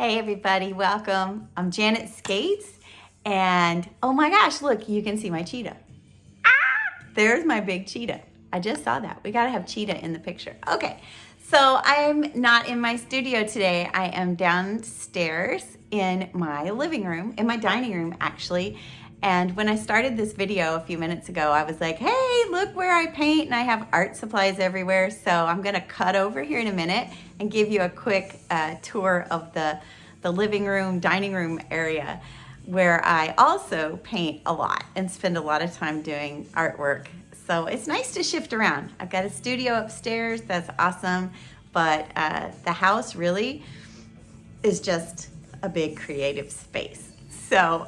Hey everybody, welcome. I'm Janet Skates, and oh my gosh, look, you can see my cheetah. There's my big cheetah. I just saw that. We gotta have cheetah in the picture. Okay, so I'm not in my studio today. I am downstairs in my living room, in my dining room actually. And when I started this video a few minutes ago, I was like, hey, look where I paint, and I have art supplies everywhere. So I'm gonna cut over here in a minute and give you a quick tour of the living room, dining room area, where I also paint a lot and spend a lot of time doing artwork. So it's nice to shift around. I've got a studio upstairs, that's awesome, but the house really is just a big creative space. So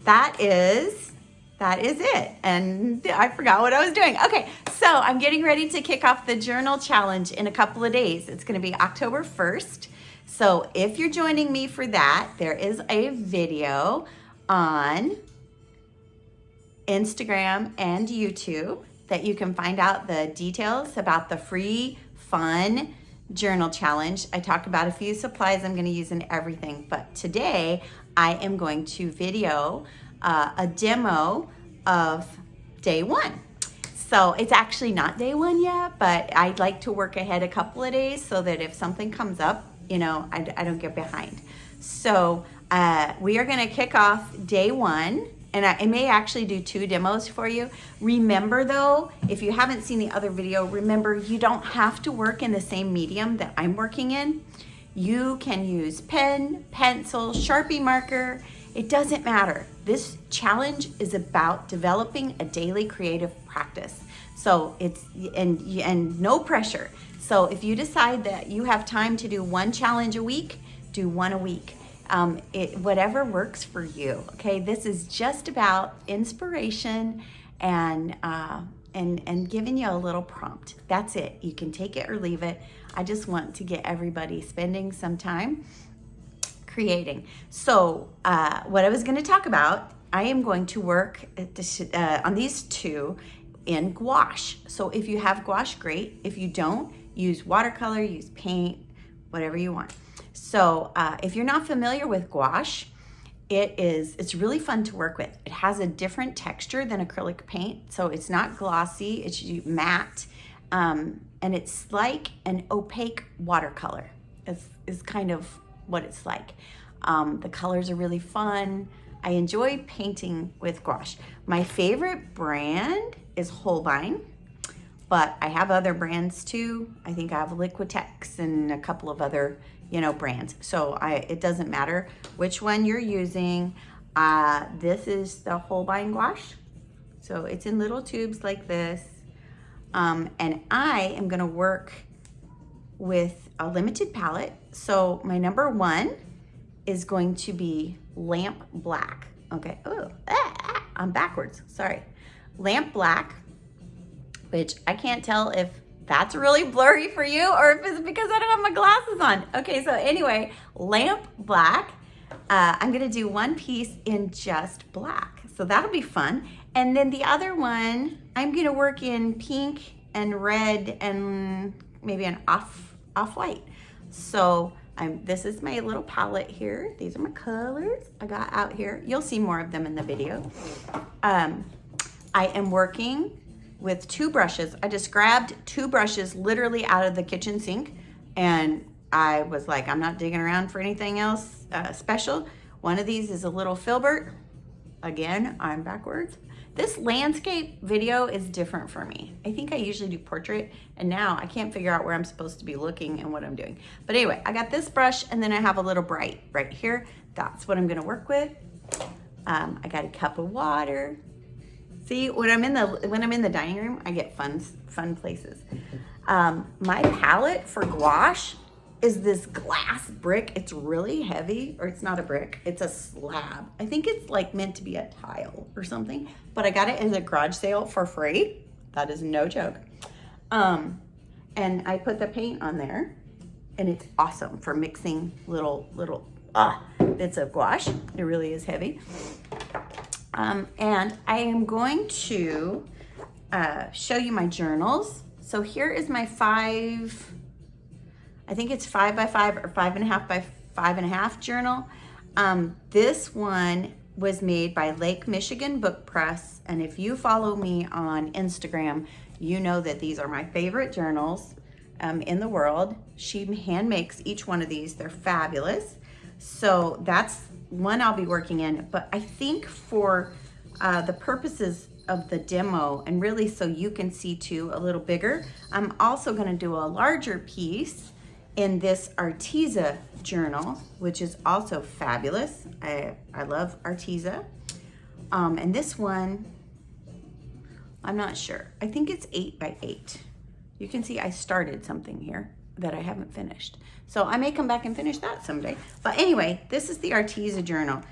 that is it. And I forgot what I was doing. Okay, so I'm getting ready to kick off the journal challenge in a couple of days. It's gonna be October 1st. So if you're joining me for that, there is a video on Instagram and YouTube that you can find out the details about the free, fun journal challenge. I talk about a few supplies I'm going to use in everything, but today I am going to video a demo of day one. So it's actually not day one yet, but I'd like to work ahead a couple of days so that if something comes up, you know, I don't get behind. So we are going to kick off day one, and I may actually do 2 demos for you. Remember though, if you haven't seen the other video, remember you don't have to work in the same medium that I'm working in. You can use pen, pencil, Sharpie marker. It doesn't matter. This challenge is about developing a daily creative practice. So it's, and no pressure. So if you decide that you have time to do 1 challenge a week, do 1 a week. Whatever works for you, okay? This is just about inspiration and giving you a little prompt. That's it. You can take it or leave it. I just want to get everybody spending some time creating. So what I was going to talk about, I am going to work on these 2 in gouache. So if you have gouache, great. If you don't, use watercolor, use paint, whatever you want. So if you're not familiar with gouache, it's really fun to work with. It has a different texture than acrylic paint. So it's not glossy, it's matte, and it's like an opaque watercolor is kind of what it's like. The colors are really fun. I enjoy painting with gouache. My favorite brand is Holbein, but I have other brands too. I think I have Liquitex and a couple of other, brands. So it doesn't matter which one you're using. This is the Holbein gouache. So it's in little tubes like this. And I am gonna work with a limited palette. So my number 1 is going to be Lamp Black. Okay, I'm backwards, sorry. Lamp Black, which I can't tell if that's really blurry for you or if it's because I don't have my glasses on. Okay, so anyway, Lamp Black. I'm gonna do 1 piece in just black. So that'll be fun. And then the other one, I'm gonna work in pink and red and maybe an off-white. So this is my little palette here. These are my colors I got out here. You'll see more of them in the video. I am working with 2 brushes. I just grabbed 2 brushes literally out of the kitchen sink, and I was like, I'm not digging around for anything else special. One of these is a little filbert. Again, I'm backwards. This landscape video is different for me. I think I usually do portrait, and now I can't figure out where I'm supposed to be looking and what I'm doing. But anyway, I got this brush, and then I have a little bright right here. That's what I'm gonna work with. I got a cup of water. See, when I'm in the dining room, I get fun places. My palette for gouache is this glass brick. It's really heavy, or it's not a brick, it's a slab. I think it's like meant to be a tile or something, but I got it in a garage sale for free. That is no joke. And I put the paint on there, and it's awesome for mixing little bits of gouache. It really is heavy. And I am going to show you my journals. So here is my 5, I think it's 5 by 5 or 5.5 by 5.5 journal. This one was made by Lake Michigan Book Press, and if you follow me on Instagram, you know that these are my favorite journals in the world. She hand makes each one of these. They're fabulous. So that's one I'll be working in, but I think for the purposes of the demo, and really so you can see too a little bigger, I'm also going to do a larger piece in this Arteza journal, which is also fabulous. I love Arteza. And this one, I'm not sure. I think it's 8 by 8. You can see I started something here that I haven't finished. So I may come back and finish that someday. But anyway, this is the Arteza journal.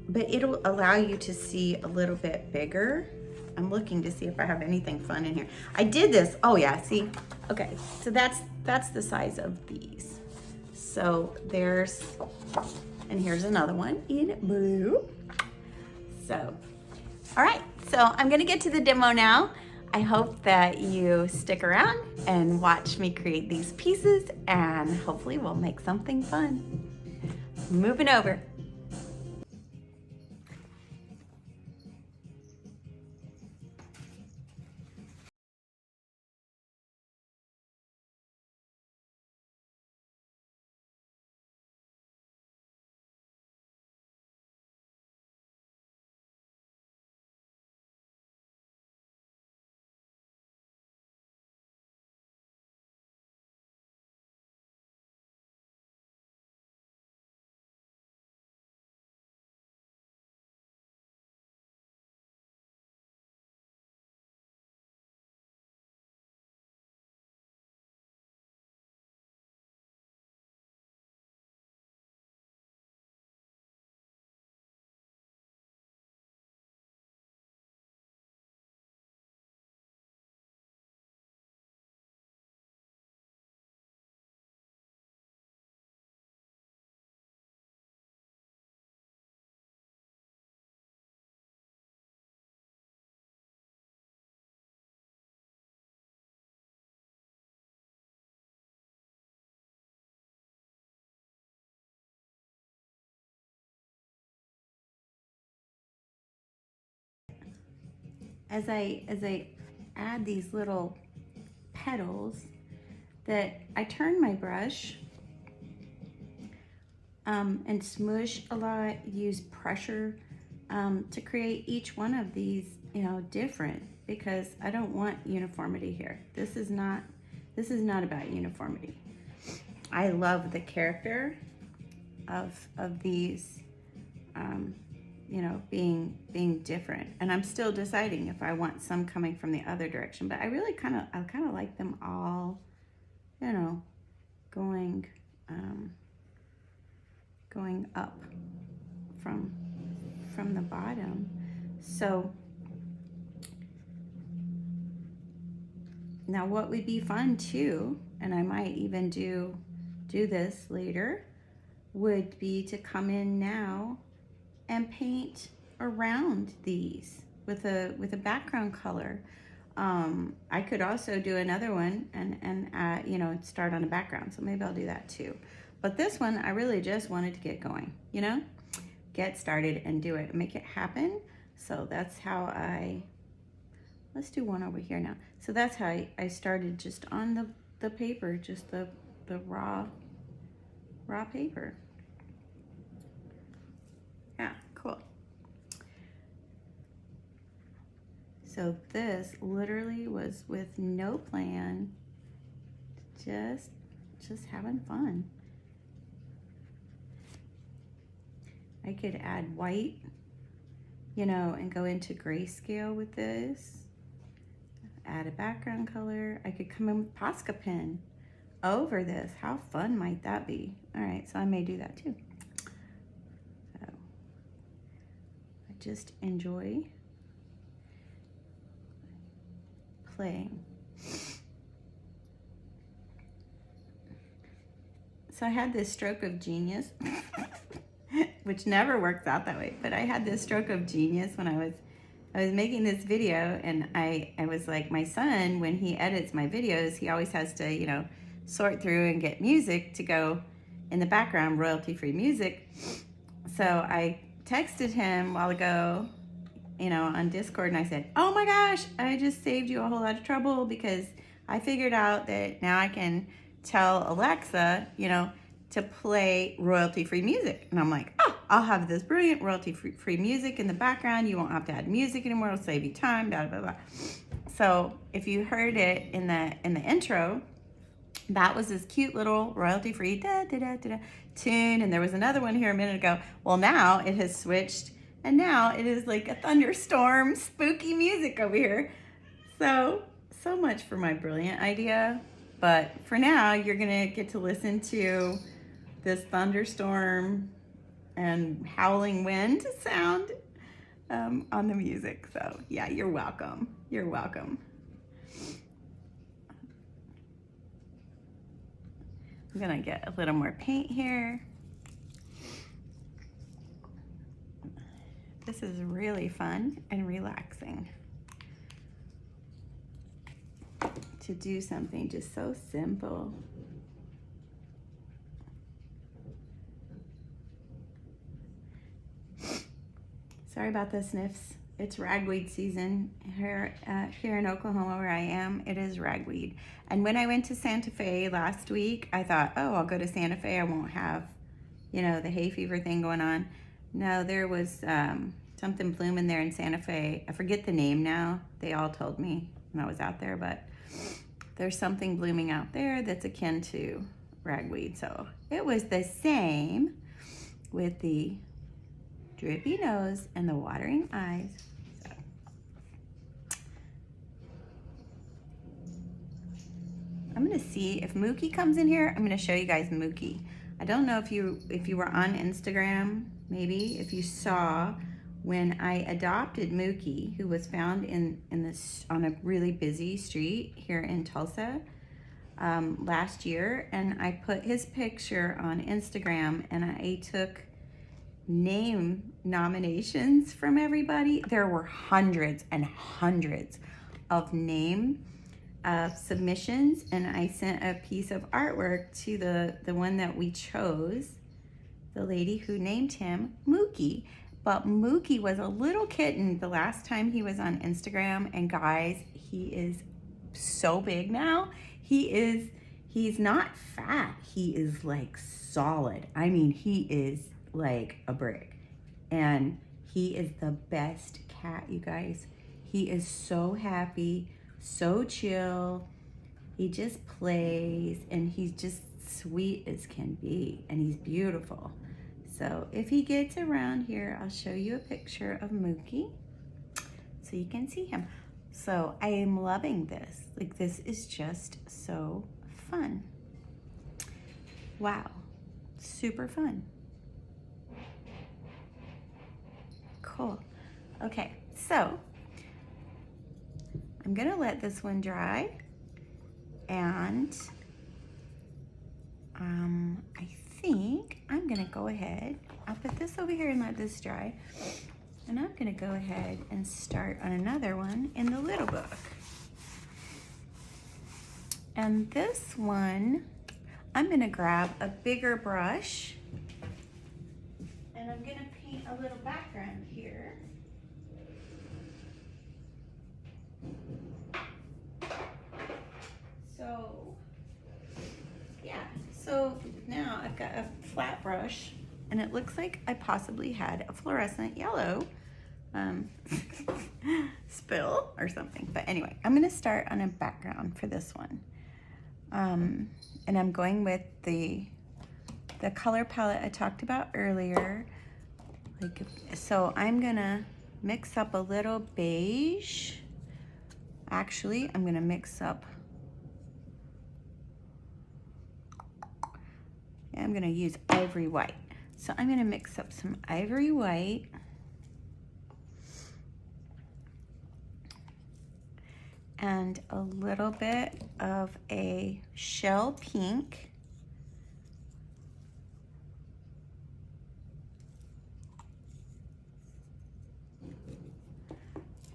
But it'll allow you to see a little bit bigger. I'm looking to see if I have anything fun in here. I did this, oh yeah, see? Okay, so that's the size of these. So there's, and here's another one in blue. So, all right, so I'm gonna get to the demo now. I hope that you stick around and watch me create these pieces, and hopefully we'll make something fun. Moving over. As I add these little petals, that I turn my brush and smoosh a lot, use pressure to create each one of these, you know, different, because I don't want uniformity here. This is not about uniformity. I love the character of these, you know, being different, and I'm still deciding if I want some coming from the other direction, but I really kind of like them all, you know, going up from the bottom. So now what would be fun too, and I might even do this later, would be to come in now and paint around these with a background color. I could also do another one and you know, start on a background, so maybe I'll do that too. But this one, I really just wanted to get going, you know, get started and do it and make it happen. So that's how let's do one over here now. So that's how I started, just on the paper, just the raw paper. Yeah, cool. So this literally was with no plan, just having fun. I could add white, you know, and go into grayscale with this. Add a background color. I could come in with Posca pen over this. How fun might that be? All right, so I may do that too. So I just enjoy playing. So I had this stroke of genius, which never works out that way, but I had this stroke of genius when I was making this video, and I was like, my son, when he edits my videos, he always has to, you know, sort through and get music to go in the background, royalty-free music. So I texted him a while ago, on Discord, and I said, oh my gosh, I just saved you a whole lot of trouble because I figured out that now I can tell Alexa, to play royalty-free music. And I'm like, oh, I'll have this brilliant royalty-free music in the background. You won't have to add music anymore. It'll save you time, blah, blah, blah. So if you heard it in the intro, that was this cute little royalty-free da, da, da, da, da, tune. And there was another one here a minute ago. Well, now it has switched, and now it is like a thunderstorm, spooky music over here. So much for my brilliant idea. But for now, you're gonna get to listen to this thunderstorm and howling wind sound on the music. So yeah, you're welcome. You're welcome. I'm gonna get a little more paint here. This is really fun and relaxing to do something just so simple. Sorry about the sniffs. It's ragweed season here in Oklahoma where I am. It is ragweed. And when I went to Santa Fe last week, I thought, oh, I'll go to Santa Fe. I won't have, the hay fever thing going on. No, there was something blooming there in Santa Fe. I forget the name now. They all told me when I was out there, but there's something blooming out there that's akin to ragweed. So it was the same with the drippy nose and the watering eyes. So I'm gonna see if Mookie comes in here. I'm gonna show you guys Mookie. I don't know if you were on Instagram, maybe if you saw when I adopted Mookie, who was found on a really busy street here in Tulsa last year, and I put his picture on Instagram, and I took name nominations from everybody. There were hundreds and hundreds of name submissions, and I sent a piece of artwork to the one that we chose, the lady who named him Mookie. But Mookie was a little kitten the last time he was on Instagram, and guys, he is so big now. He's not fat, he is like solid. I mean, he is like a brick, and he is the best cat, you guys. He is so happy, so chill. He just plays, and he's just sweet as can be, and he's beautiful. So if he gets around here, I'll show you a picture of Mookie so you can see him. So I am loving this. Like, this is just so fun. Wow, super fun. Cool. Okay, so I'm gonna let this one dry, and I think I'm gonna go ahead, I'll put this over here and let this dry, and I'm gonna go ahead and start on another one in the little book. And this one, I'm gonna grab a bigger brush, and I'm gonna paint a little background here. So, yeah, so now I've got a flat brush, and it looks like I possibly had a fluorescent yellow spill or something. But anyway, I'm gonna start on a background for this one. And I'm going with the color palette I talked about earlier. So I'm gonna mix up a little beige. Actually, I'm gonna mix up, I'm gonna use ivory white. So I'm gonna mix up some ivory white. And a little bit of a shell pink.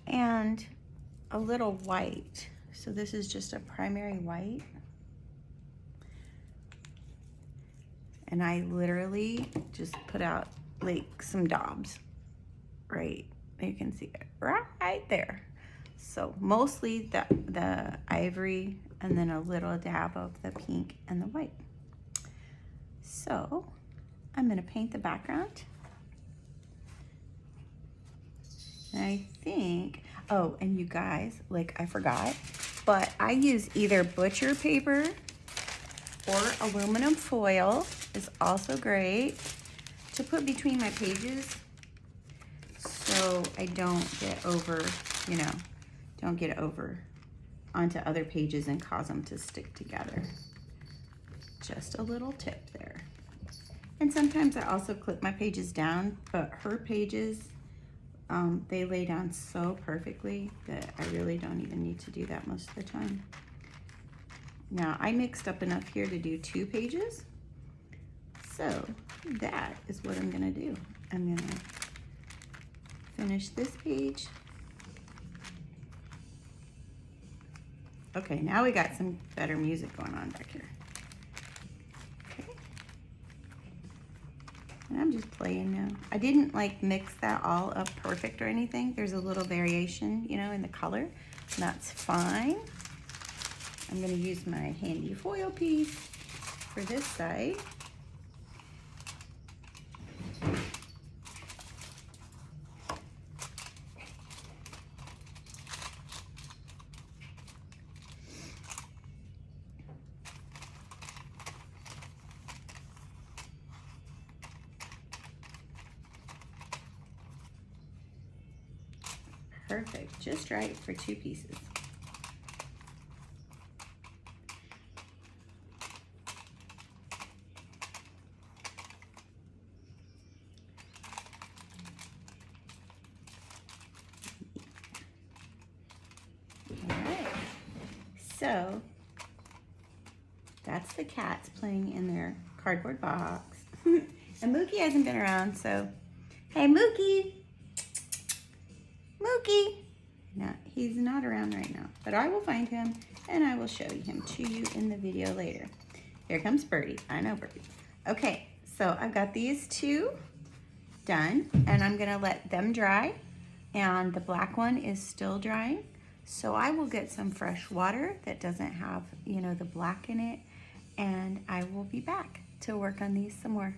And a little white. So this is just a primary white. and I literally just put out like some daubs right, you can see it right there. So mostly the ivory and then a little dab of the pink and the white. So I'm gonna paint the background. And I think, oh, and you guys, like I forgot, but I use either butcher paper or aluminum foil is also great to put between my pages so I don't get over, you know, don't get over onto other pages and cause them to stick together. Just a little tip there. And sometimes I also clip my pages down, but her pages, they lay down so perfectly that I really don't even need to do that most of the time. Now I mixed up enough here to do 2 pages. So that is what I'm gonna do. I'm gonna finish this page. Okay, now we got some better music going on back here. Okay. And I'm just playing now. I didn't like mix that all up perfect or anything. There's a little variation, you know, in the color. And that's fine. I'm gonna use my handy foil piece for this side. Perfect, just right for 2 pieces. All right, so that's the cats playing in their cardboard box. And Mookie hasn't been around, so hey Mookie! Mookie! No, he's not around right now, but I will find him and I will show him to you in the video later. Here comes Birdie. I know Birdie. Okay, so I've got these 2 done and I'm gonna let them dry, and the black one is still drying. So I will get some fresh water that doesn't have, you know, the black in it, and I will be back to work on these some more.